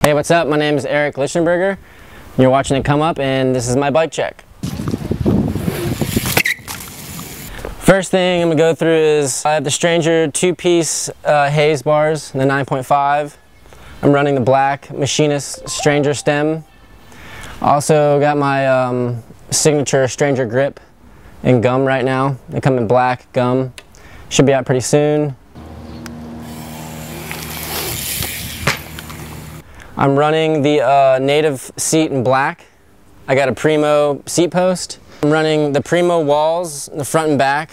Hey, what's up? My name is Eric Lichtenberger. You're watching it come up, and this is my bike check. First thing I'm gonna go through is I have the Stranger two-piece Hayes bars, the 9.5. I'm running the black Machinist Stranger stem. Also got my signature Stranger grip in gum right now. They come in black gum. Should be out pretty soon. I'm running the native seat in black. I got a Primo seat post. I'm running the Primo walls in the front and back.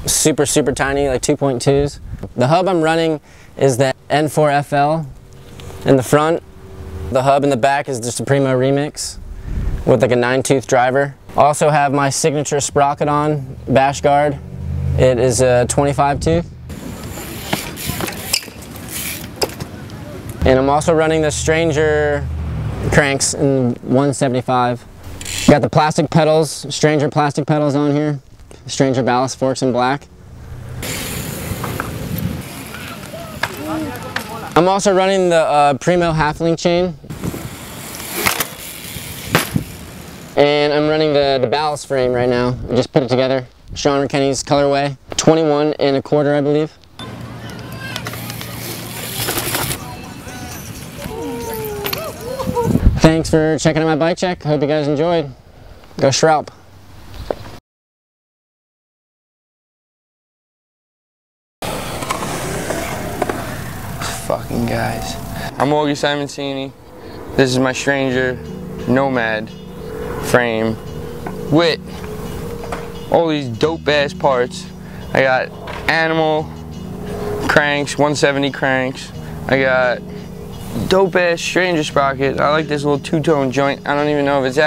Super tiny, like 2.2s. The hub I'm running is the N4FL in the front. The hub in the back is just a Primo Remix with like a 9-tooth driver. Also have my signature sprocket on, bash guard. It is a 25 tooth. And I'm also running the Stranger cranks in 175. Got the plastic pedals, Stranger plastic pedals on here. Stranger ballast forks in black. I'm also running the Primo half-link chain. And I'm running the ballast frame right now. I just put it together. Sean Kenny's colorway. 21 1/4, I believe. Thanks for checking out my bike check. Hope you guys enjoyed. Go Schraub. Fucking guys. I'm August Simoncini. This is my Stranger Nomad frame with all these dope ass parts. I got animal cranks, 170 cranks. I got dope ass Stranger sprocket. I like this little two-tone joint. I don't even know if it's out.